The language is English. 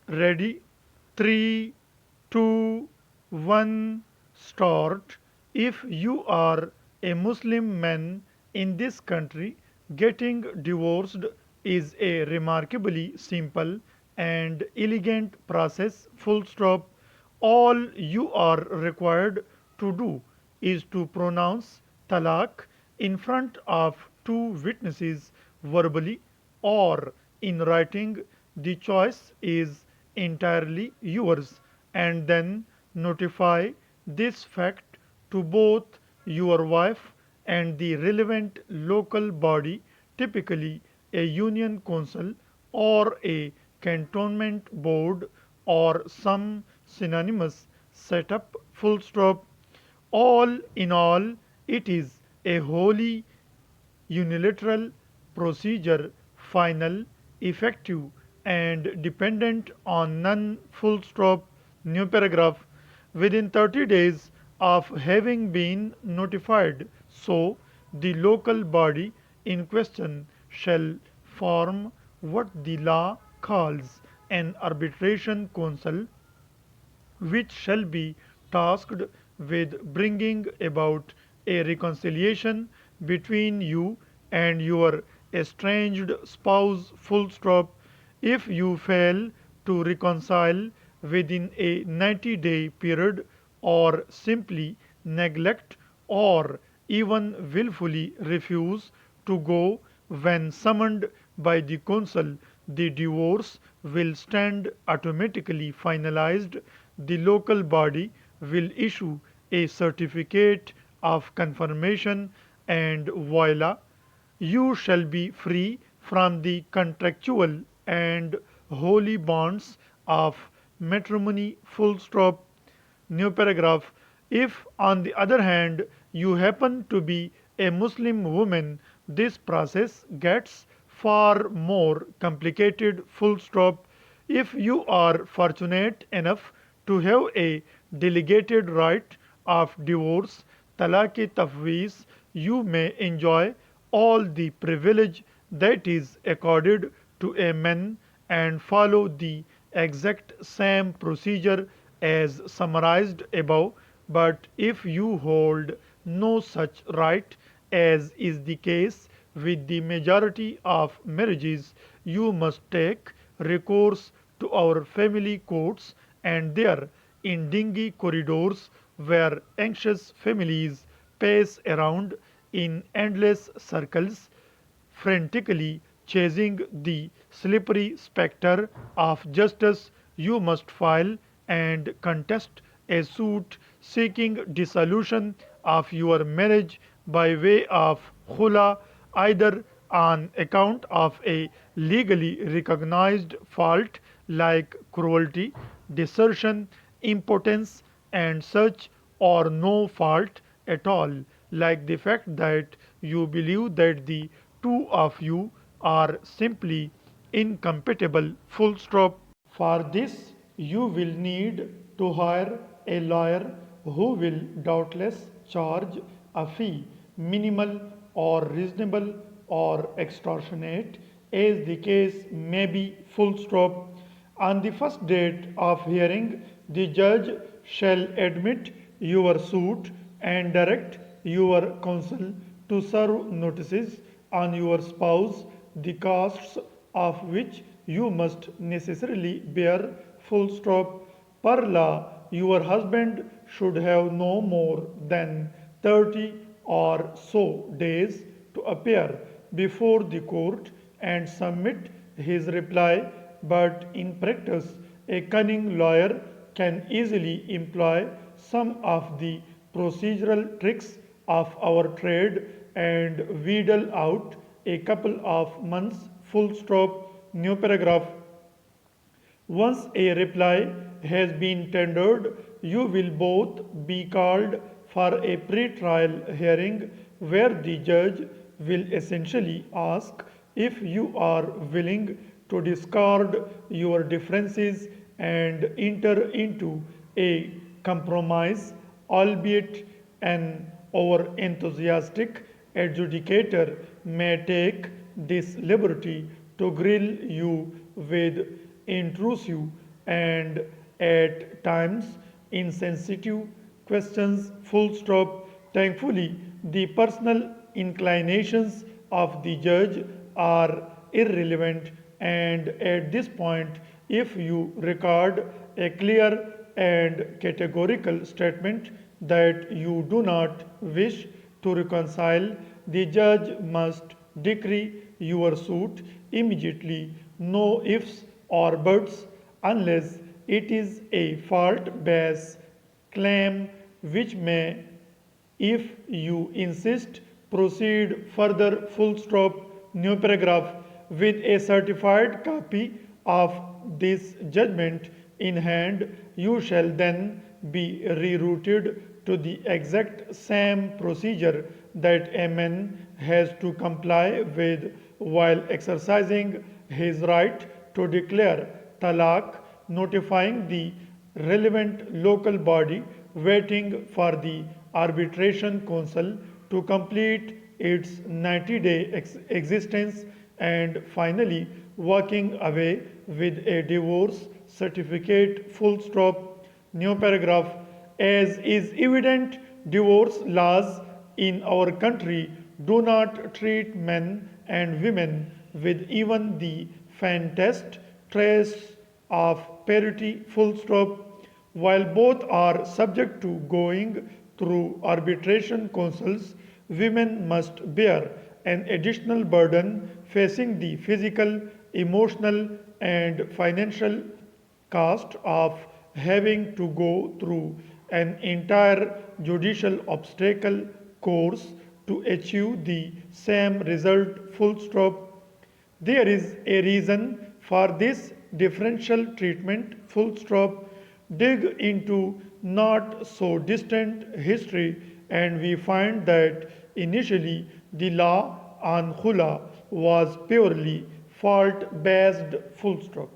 Ready? 3, 2, 1, start. If you are a Muslim man in this country, getting divorced is a remarkably simple and elegant process. Full stop. All you are required to do is to pronounce talaq in front of two witnesses verbally or in writing. The choice is entirely yours, and then notify this fact to both your wife and the relevant local body, typically a union council or a cantonment board or some synonymous setup. Full stop. All in all, it is a wholly unilateral procedure, final, effective, and dependent on none. Full stop. New paragraph. Within 30 days of having been notified, so the local body in question shall form what the law calls an arbitration council, which shall be tasked with bringing about a reconciliation between you and your estranged spouse. Full stop. If you fail to reconcile within a 90-day period, or simply neglect or even willfully refuse to go when summoned by the council, the divorce will stand automatically finalized. The local body will issue a certificate of confirmation, and voila, you shall be free from the contractual and holy bonds of matrimony. Full stop. New paragraph. If, on the other hand, you happen to be a Muslim woman, this process gets far more complicated. Full stop. If you are fortunate enough to have a delegated right of divorce, talaq-e tafweez, you may enjoy all the privilege that is accorded to a man and follow the exact same procedure as summarized above. But if you hold no such right, as is the case with the majority of marriages, you must take recourse to our family courts, and there, in dingy corridors where anxious families pace around in endless circles, frantically chasing the slippery spectre of justice, you must file and contest a suit seeking dissolution of your marriage by way of khula, either on account of a legally recognized fault like cruelty, desertion, impotence, and such, or no fault at all, like the fact that you believe that the two of you are simply incompatible. Full stop. For this, you will need to hire a lawyer who will doubtless charge a fee, minimal or reasonable or extortionate, as the case may be. Full stop. On the first date of hearing, the judge shall admit your suit and direct your counsel to serve notices on your spouse, the costs of which you must necessarily bear. Full stop. Per law, your husband should have no more than 30 or so days to appear before the court and submit his reply, but in practice, a cunning lawyer can easily employ some of the procedural tricks of our trade and wheedle out a couple of months. Full stop. New paragraph. Once a reply has been tendered, you will both be called for a pre-trial hearing where the judge will essentially ask if you are willing to discard your differences and enter into a compromise, albeit an over enthusiastic adjudicator may take this liberty to grill you with intrusive and at times insensitive questions, full stop. Thankfully, the personal inclinations of the judge are irrelevant, and at this point, if you record a clear and categorical statement that you do not wish to reconcile, the judge must decree your suit immediately, no ifs or buts, unless it is a fault-based claim which may, if you insist, proceed further. Full stop. New paragraph. With a certified copy of this judgment in hand, you shall then be rerouted to the exact same procedure that a man has to comply with while exercising his right to declare talaq, notifying the relevant local body, waiting for the arbitration council to complete its 90-day existence, and finally walking away with a divorce certificate. Full stop. New paragraph. As is evident, divorce laws in our country do not treat men and women with even the faintest trace of parity. Full stop. While both are subject to going through arbitration councils, women must bear an additional burden facing the physical, emotional, and financial cost of having to go through an entire judicial obstacle course to achieve the same result. Full stop. There is a reason for this differential treatment. Full stop. Dig into not so distant history and we find that initially the law on khula was purely fault based. Full stop.